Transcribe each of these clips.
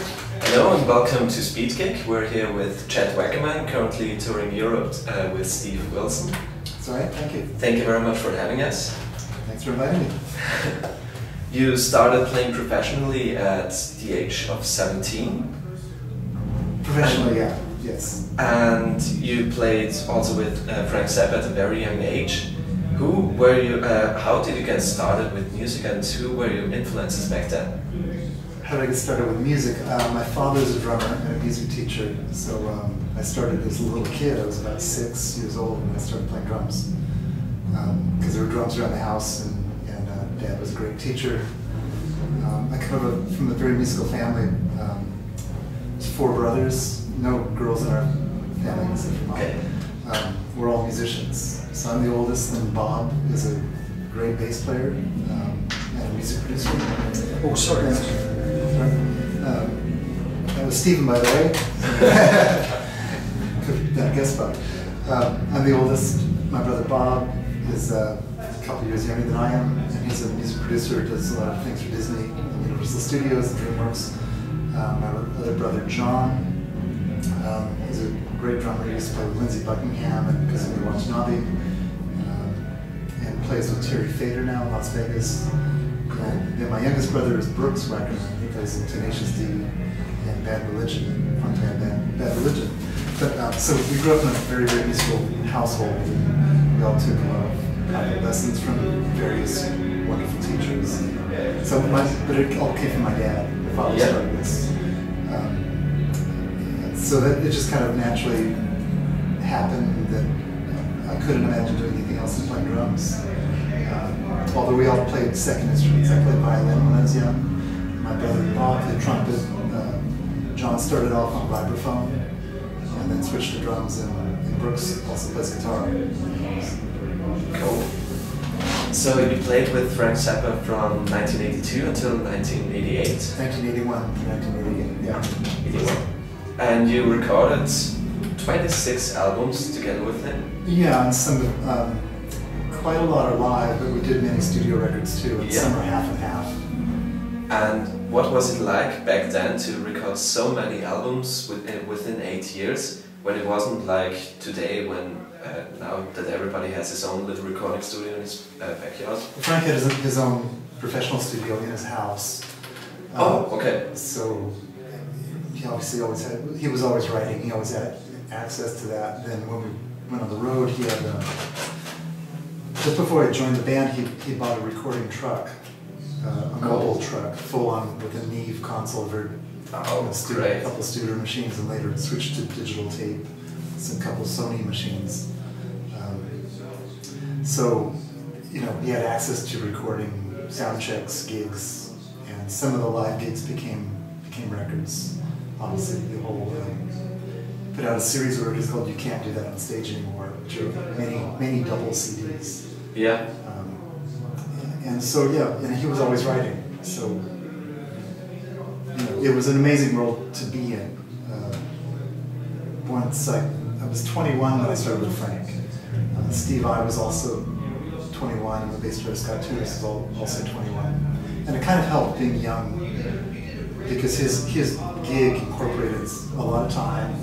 Hello and welcome to Speedgig. We're here with Wackerman, currently touring Europe with Steve Wilson. That's all right, thank you. Thank you very much for having us. Thanks for inviting me. You started playing professionally at the age of 17? Professionally, yeah, yes. And you played also with Frank Zappa at a very young age. Who were you, how did you get started with music and who were your influences back then? How did I get started with music? My father's a drummer and a music teacher, so I started as a little kid. I was about 6 years old when I started playing drums. Because there were drums around the house, and Dad was a great teacher. I come from a very musical family. There's 4 brothers, no girls in our family except for Mom. Okay. We're all musicians. So I'm the oldest, and Bob is a great bass player and a music producer. Oh, sorry. That was Stephen, by the way. That guest spot. I'm the oldest. My brother Bob is a couple years younger than I am, and he's a music producer, does a lot of things for Disney and Universal Studios and DreamWorks. My other brother John is a great drummer. He used to play with Lindsey Buckingham and Kazumi Watanabe, and plays with Terry Fader now in Las Vegas. And then my youngest brother is Brooks Wackerman. He plays in Tenacious D and Bad Religion, funk band Bad Religion. But so we grew up in a very, very musical household. We all took a lot of lessons from various wonderful teachers. So, but it all came from my dad. My father started this. So that it just kind of naturally happened that I couldn't imagine doing anything else than playing drums. Although we all played second instruments. I played violin when I was young. My brother Bob played trumpet. John started off on vibraphone and then switched to drums, and Brooks also plays guitar. Cool. So you played with Frank Zappa from 1982 until 1988? 1981 to 1988, yeah. 81. And you recorded 26 albums together with him? Yeah, and some quite a lot are live, but we did many studio records too, and some are half and half. And what was it like back then to record so many albums within 8 years, when it wasn't like today, when now that everybody has his own little recording studio in his backyard? Frank had his own professional studio in his house. Oh, okay. So he obviously he was always writing, he always had access to that. Then when we went on the road, he had just before I joined the band, he bought a recording truck, a mobile truck, full on with a Neve console, a couple Studer machines, and later switched to digital tape, some couple Sony machines. So, you know, he had access to recording sound checks, gigs, and some of the live gigs became records. Obviously, the whole put out a series of records called "You Can't Do That on Stage Anymore," which are many double CDs. Yeah. And so and he was always writing. So you know, it was an amazing world to be in. Once I was 21 when I started with Frank. Steve I was also 21, and the bass player Scott Tunis was also 21. And it kind of helped being young, because his gig incorporated a lot of time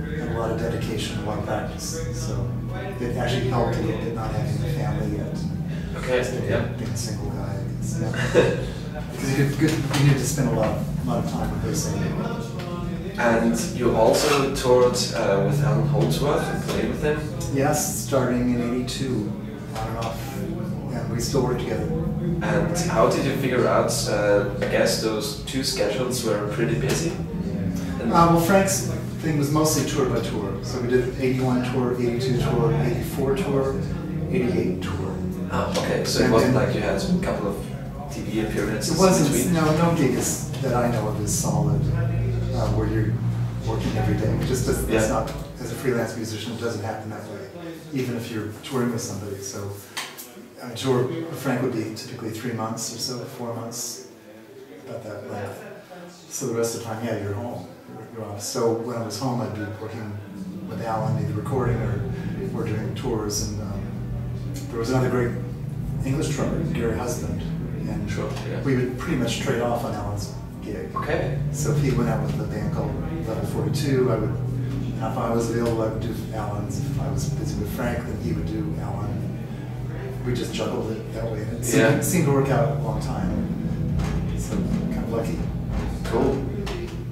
and a lot of dedication, a lot of practice. So it actually helped a little bit not having a family yet. Okay, being a single guy. Because you need to spend a lot of time with this. And you also toured with Allan Holdsworth and played with him? Yes, starting in '82, on and off, and we still work together. And how did you figure out, I guess those 2 schedules were pretty busy? Well, Frank's thing was mostly tour by tour. So we did 81 tour, 82 tour, 84 tour, 88 tour. Oh, okay, so it wasn't like you had a couple of TV appearances? It wasn't, no gig that I know of is solid, where you're working every day. It just doesn't, it's not, as a freelance musician, it doesn't happen that way, even if you're touring with somebody. So a tour with Frank would be typically 3 months or so, 4 months, about that length. So the rest of the time, you're home. You're off. So when I was home, I'd be working with Allan, either recording or doing tours. And there was another great English drummer, Gary Husband, and we would pretty much trade off on Allan's gig. Okay. So if he went out with a band called Level 42, if I was available, I would do Allan's. If I was busy with Frank, then he would do Allan. We just juggled it that way. And it seemed to work out a long time. So kind of lucky. Cool.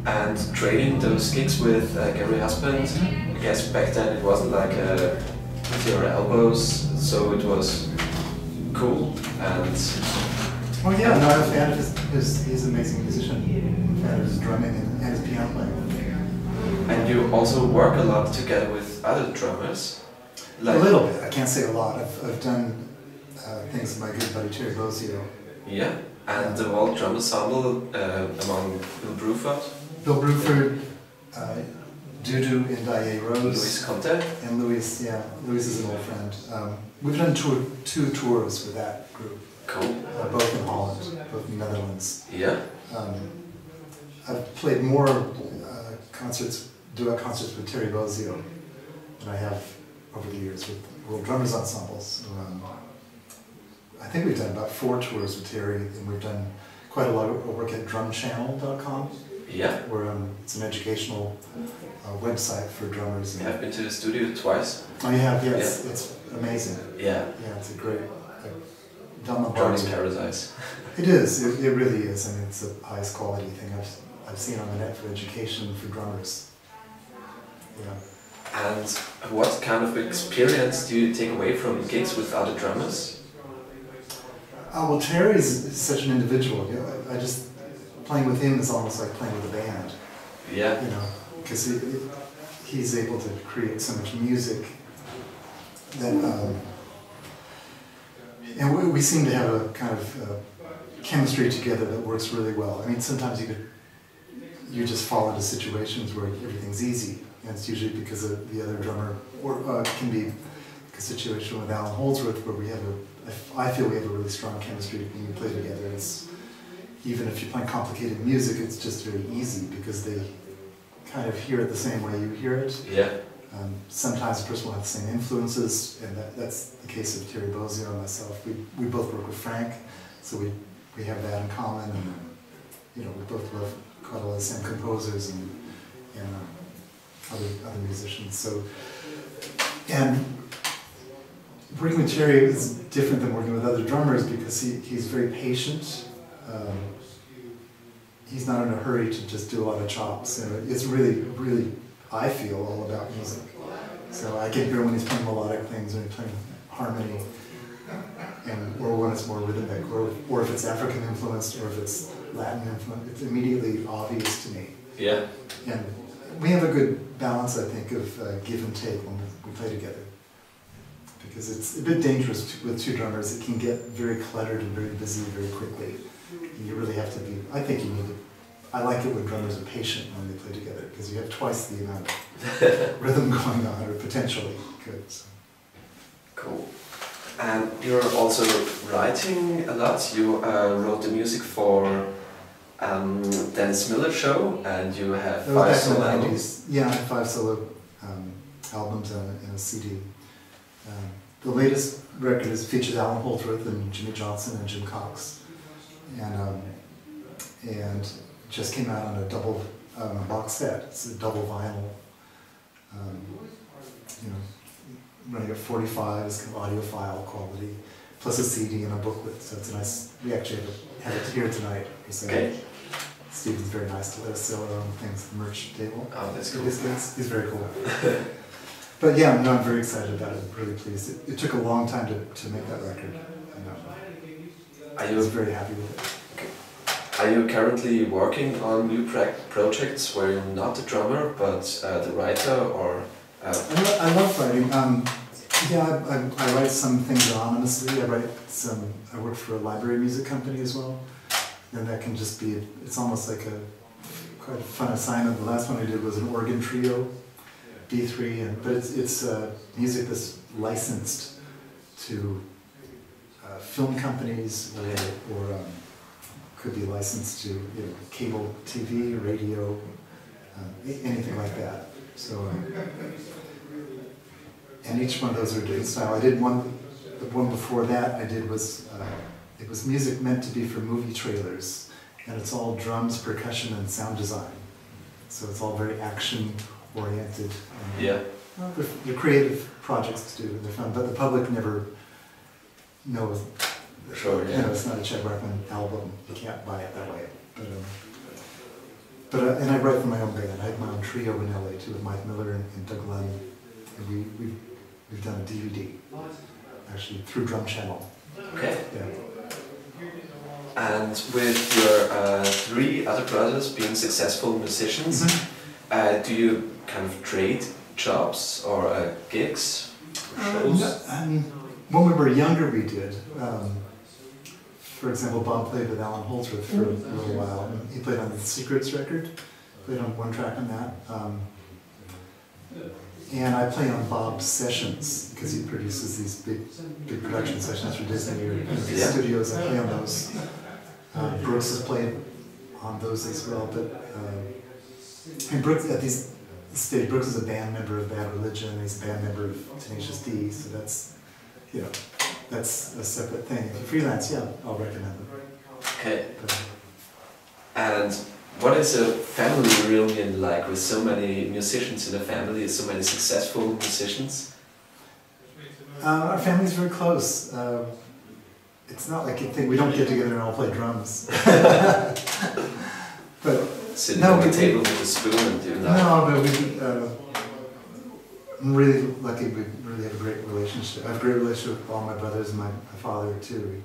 And trading those gigs with Gary Husband, I guess back then it wasn't like with your elbows, so it was cool. And oh yeah, no, I'm a fan of he's an amazing musician. I'm a fan of his drumming and his piano playing. And you also work a lot together with other drummers? Like, a little bit, I can't say a lot. I've done things with my good buddy Terry Bozio. Yeah, and the whole drum ensemble among Bill Bruford? Bill Bruford, Dudu and Daye Rose. Louis Conte? And Louis, yeah. Louis is an old friend. We've done two tours with that group. Cool. Both in Holland, both in the Netherlands. Yeah. I've played more duet concerts with Terry Bozio than I have over the years with World Drummers Ensembles. I think we've done about 4 tours with Terry, and we've done quite a lot of work at drumchannel.com. Yeah. Where it's an educational website for drummers. I've been to the studio twice. Oh, you have? Yes, yeah. It's amazing. Yeah. Yeah, it's a great Drumming paradise. It is. It really is. I mean, it's the highest quality thing I've seen on the net for education for drummers. Yeah. And what kind of experience do you take away from gigs with other drummers? Well, Terry's such an individual. You know, playing with him is almost like playing with a band. Yeah. You know, because he's able to create so much music that, and we seem to have a kind of chemistry together that works really well. I mean, sometimes you just fall into situations where everything's easy, and it's usually because of the other drummer, or it can be a situation with Allan Holdsworth where I feel we have a really strong chemistry when we play together. Even if you're playing complicated music, it's just very easy because they kind of hear it the same way you hear it. Yeah. Sometimes a person will have the same influences, and that's the case of Terry Bozio and myself. We both work with Frank, so we have that in common, and you know, we both love quite a lot of the same composers and other musicians. So, and working with Terry is different than working with other drummers because he's very patient. He's not in a hurry to just do a lot of chops. You know, it's really, really, I feel, all about music. So I can hear when he's playing melodic things, when he's playing harmony, or when it's more rhythmic, or if it's African influenced, or if it's Latin influenced. It's immediately obvious to me. Yeah. And we have a good balance, I think, of give and take when we play together. Because it's a bit dangerous with 2 drummers. It can get very cluttered and very busy very quickly. You really have to be, I think you need to, I like it when drummers are patient when they play together, because you have twice the amount of rhythm going on, or potentially could. So. Cool. And you're also writing a lot. You wrote the music for Dennis Miller's show, and you have 5 solo albums. Yeah, I have 5 solo albums and a CD. The latest record features Allan Holdsworth and Jimmy Johnson and Jim Cox, and it just came out on a double box set. It's a double vinyl, you know, running at 45, it's kind of audiophile quality, plus a CD and a booklet. So it's a nice. We actually have it here tonight. So okay. Stephen's very nice to let us sell our own things at the merch table. Oh, that's cool. He's very cool. But yeah, no, I'm very excited about it. I'm really pleased. It took a long time to make that record. I was very happy with it. Okay. Are you currently working on new projects where you're not the drummer, but the writer, or? I love writing. Yeah, I write some things anonymously. I work for a library music company as well. And that can just be, it's almost like quite a fun assignment. The last one I did was an organ trio. B3, but it's music that's licensed to film companies, or could be licensed to cable TV, radio, anything like that. So, and each one of those are different style. I did one. The one before that I did was it was music meant to be for movie trailers, and it's all drums, percussion, and sound design. So it's all very action-oriented. Yeah. Well, they're creative projects to do, and they're fun, but the public never knows. Sure, yeah. You know, it's not a Chet Wackerman album. You can't buy it that way. But and I write for my own band. I had my own trio in LA too, with Mike Miller and Doug Lund, and we've done a DVD, actually through Drum Channel. Okay. Yeah. And with your 3 other brothers being successful musicians, do you kind of trade jobs or gigs, or shows? When we were younger, we did. For example, Bob played with Allan Holdsworth for a little while, and he played on the Secrets record, played on 1 track on that. And I play on Bob's sessions, because he produces these big production sessions for Disney or big studios. I play on those. Brooks has played on those as well, but and Brooks at this stage, Brooks is a band member of Bad Religion, and he's a band member of Tenacious D, so that's, you know, that's a separate thing. If you freelance, yeah, I'll recommend them. Okay. And what is a family reunion like with so many musicians in the family, so many successful musicians? Our family's very close. It's not like you think we don't get together and all play drums. But sitting at the table with a spoon and doing that. No, but I'm really lucky. We really have a great relationship. I have a great relationship with all my brothers and my father too.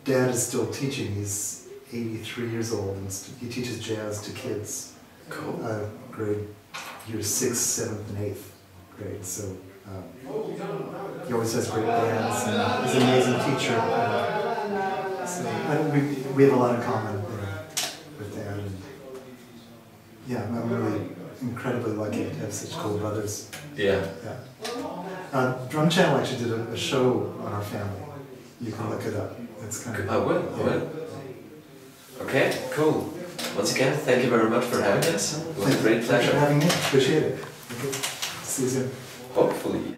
Dad is still teaching. He's 83 years old, and he teaches jazz to kids. Cool. Grade years 6th, 7th, and 8th grade. So he always has great bands, and he's an amazing teacher. So we have a lot in common with Dad. And yeah, I'm really incredibly lucky to have such cool brothers. Yeah. Drum Channel actually did a show on our family. You can look it up. It's kind of. I will. Okay, cool. Once again, thank you very much for having us. It was a great pleasure. Thanks for having me. Appreciate it. Okay. See you soon. Hopefully.